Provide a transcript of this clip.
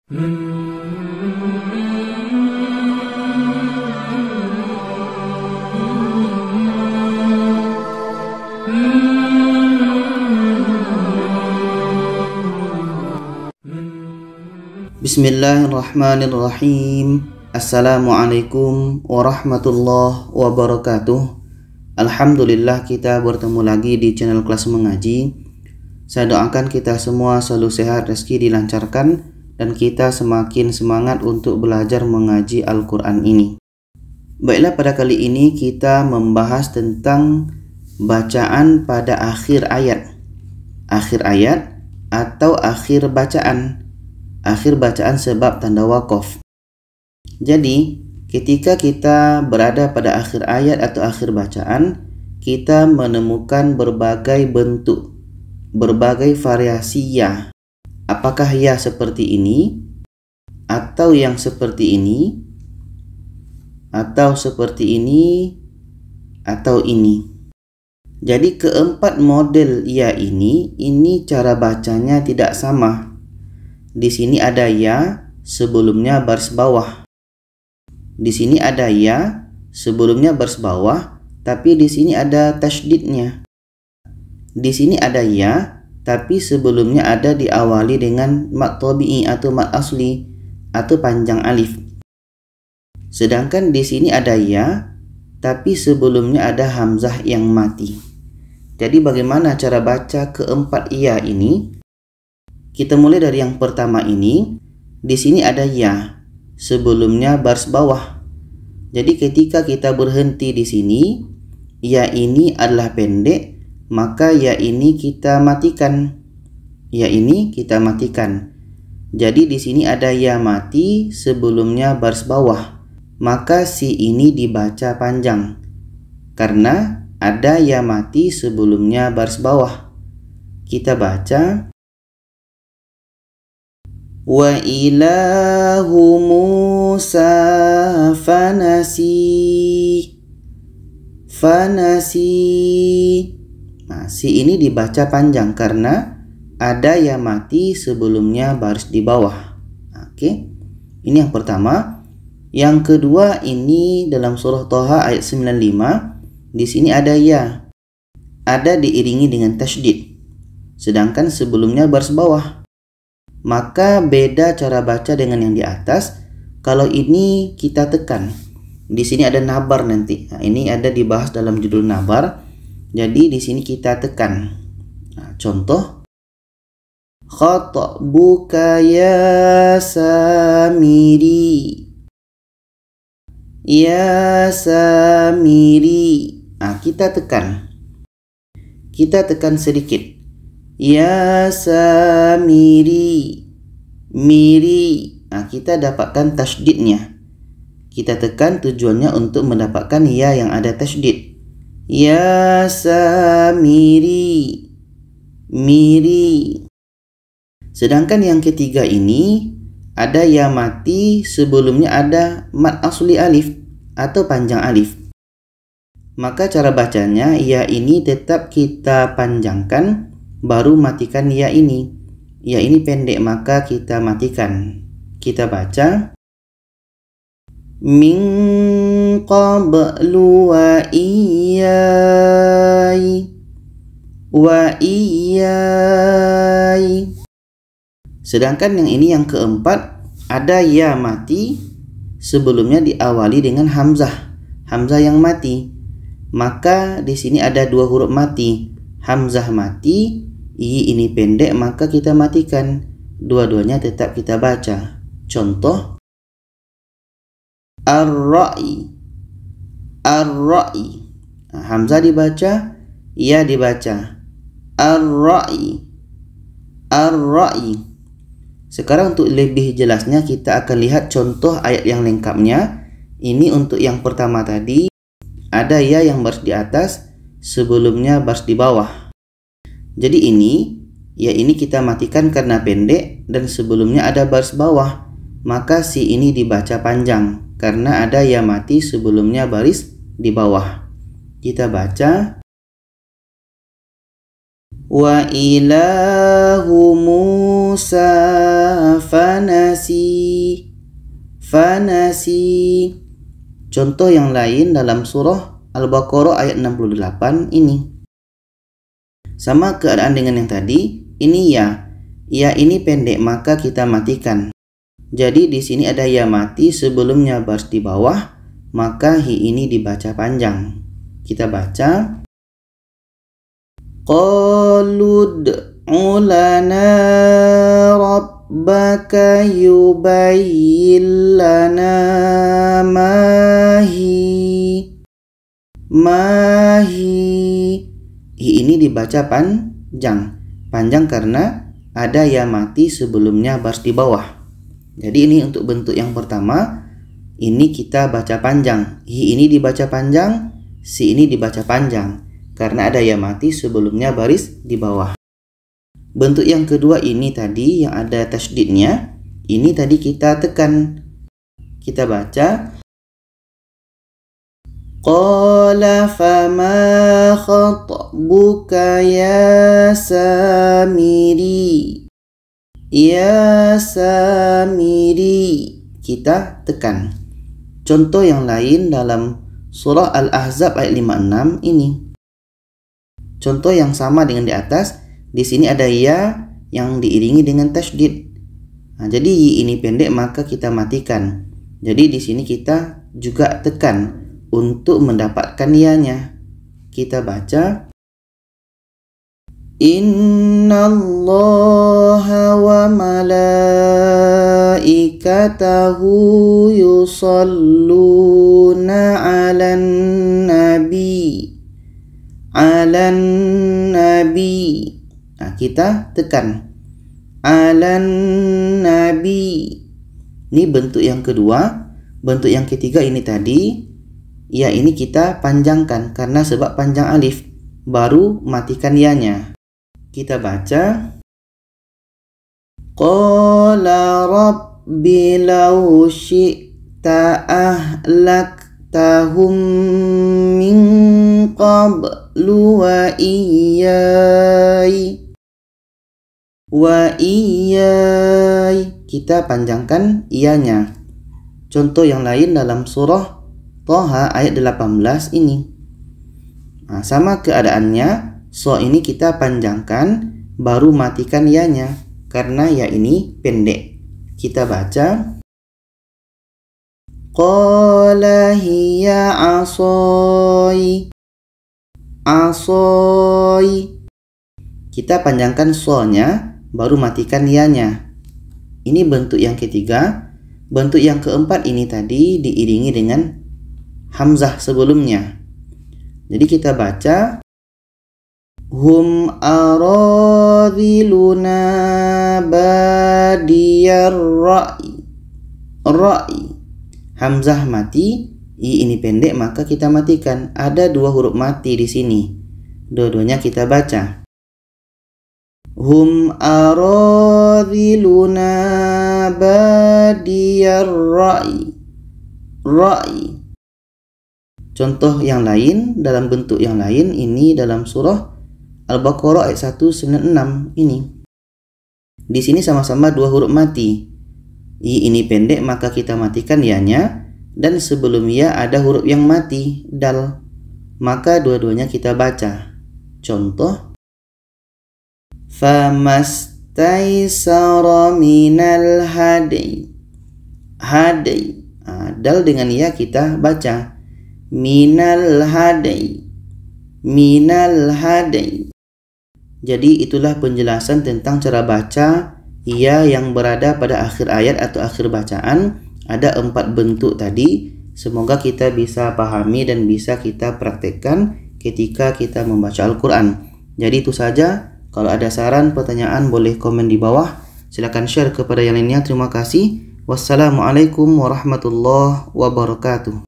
Bismillahirrahmanirrahim. Assalamualaikum warahmatullahi wabarakatuh. Alhamdulillah kita bertemu lagi di channel kelas mengaji. Saya doakan kita semua selalu sehat, rezeki dilancarkan, dan kita semakin semangat untuk belajar mengaji Al-Quran ini. Baiklah, pada kali ini kita membahas tentang bacaan pada akhir ayat. Akhir ayat atau akhir bacaan. Akhir bacaan sebab tanda waqaf. Jadi, ketika kita berada pada akhir ayat atau akhir bacaan, kita menemukan berbagai bentuk, berbagai variasi ya. Apakah ya seperti ini, atau yang seperti ini, atau seperti ini, atau ini. Jadi keempat model ya ini cara bacanya tidak sama. Di sini ada ya, sebelumnya baris bawah. Di sini ada ya, sebelumnya baris bawah, tapi di sini ada tasydidnya. Di sini ada ya, tapi sebelumnya ada diawali dengan mad tabi'i atau mad asli atau panjang alif. Sedangkan di sini ada ya, tapi sebelumnya ada hamzah yang mati. Jadi bagaimana cara baca keempat ya ini? Kita mulai dari yang pertama ini. Di sini ada ya, sebelumnya baris bawah. Jadi ketika kita berhenti di sini, ya ini adalah pendek, maka ya ini kita matikan. Ya ini kita matikan. Jadi di sini ada ya mati sebelumnya baris bawah. Maka si ini dibaca panjang. Karena ada ya mati sebelumnya baris bawah. Kita baca wa ilahu Musa fanasi. Nah, si ini dibaca panjang karena ada ya mati sebelumnya baris di bawah. Oke. Ini yang pertama. Yang kedua ini dalam surah Thaha ayat 95. Di sini ada ya. Ada diiringi dengan tasydid. Sedangkan sebelumnya baris bawah. Maka beda cara baca dengan yang di atas. Kalau ini kita tekan. Di sini ada nabar nanti. Nah, ini ada dibahas dalam judul nabar. Jadi di sini kita tekan. Nah, contoh. Khatbuka ya Samiri. Ya Samiri. Nah, kita tekan. Kita tekan sedikit. Ya Samiri. Miri. Nah, kita dapatkan tasydidnya. Kita tekan tujuannya untuk mendapatkan ya yang ada tasydid. Ya Samiri. Miri. Sedangkan yang ketiga ini ada ya mati sebelumnya ada mad asli alif atau panjang alif. Maka cara bacanya ya ini tetap kita panjangkan baru matikan ya ini. Ya ini pendek maka kita matikan. Kita baca min qablu wa iyai. Sedangkan yang ini yang keempat ada ya mati sebelumnya diawali dengan hamzah. Hamzah yang mati. Maka di sini ada dua huruf mati. Hamzah mati, i ini pendek maka kita matikan. Dua-duanya tetap kita baca. Contoh ar-ra'i. Ar-ra'i. Nah, hamzah dibaca, ya dibaca. Ar-ra'i. Ar-ra'i. Sekarang untuk lebih jelasnya kita akan lihat contoh ayat yang lengkapnya. Ini untuk yang pertama tadi. Ada ya yang baris di atas, sebelumnya baris di bawah. Jadi ini, ya ini kita matikan karena pendek dan sebelumnya ada baris bawah. Maka si ini dibaca panjang karena ada ya mati sebelumnya baris di bawah. Kita baca Wa ilahu Musa fanasi. Contoh yang lain dalam surah Al-Baqarah ayat 68 ini. Sama keadaan dengan yang tadi, ini ya. Ya ini pendek maka kita matikan. Jadi di sini ada ya mati sebelumnya baris di bawah, maka hi ini dibaca panjang. Kita baca Qalud ulana rabbaka yubayyin lana mahi. Ini dibaca panjang karena ada ya mati sebelumnya baris di bawah. Jadi ini untuk bentuk yang pertama, ini kita baca panjang. Hi ini dibaca panjang, si ini dibaca panjang karena ada ya mati sebelumnya baris di bawah. Bentuk yang kedua ini tadi yang ada tasydidnya, ini tadi kita tekan. Kita baca Qala fama khatbuka ya Samiri. Ya Samiri, kita tekan. Contoh yang lain dalam surah Al-Ahzab ayat 56 ini. Contoh yang sama dengan di atas, di sini ada ya yang diiringi dengan tasydid. Nah, jadi ini pendek maka kita matikan. Jadi di sini kita juga tekan untuk mendapatkan ya-nya. Kita baca Innallaha wa malaikatahu yusalluna 'alan nabi. Nah, kita tekan 'alan nabi. Ini bentuk yang kedua. Bentuk yang ketiga ini tadi, ya ini kita panjangkan karena sebab panjang alif, baru matikan ya-nya. Kita baca Qala rabbi law syi'ta ahlaktahum min qablu wa iyai. Kita panjangkan iya-nya. Contoh yang lain dalam surah Thaha ayat 18 ini. Nah, sama keadaannya, so ini kita panjangkan baru matikan ya-nya karena ya ini pendek. Kita baca Qala hiya asoi. Kita panjangkan so-nya baru matikan ya-nya. Ini bentuk yang ketiga. Bentuk yang keempat ini tadi diiringi dengan hamzah sebelumnya. Jadi kita baca Hum aradhiluna badiyar ra'i. Hamzah mati, i ini pendek maka kita matikan. Ada dua huruf mati di sini. Dua-duanya kita baca. Hum aradhiluna badiyar ra'i. Contoh yang lain dalam bentuk yang lain ini dalam surah Al-Baqarah ayat 196 ini. Di sini sama-sama dua huruf mati. I ini pendek maka kita matikan ya-nya, dan sebelum ya ada huruf yang mati dal. Maka dua-duanya kita baca. Contoh Famastaisara minal hadi. Dal dengan ya kita baca minal hadi. Jadi itulah penjelasan tentang cara baca ya yang berada pada akhir ayat atau akhir bacaan. Ada 4 bentuk tadi. Semoga kita bisa pahami dan bisa kita praktekkan ketika kita membaca Al-Quran. Jadi itu saja. Kalau ada saran, pertanyaan boleh komen di bawah. Silakan share kepada yang lainnya. Terima kasih. Wassalamualaikum warahmatullahi wabarakatuh.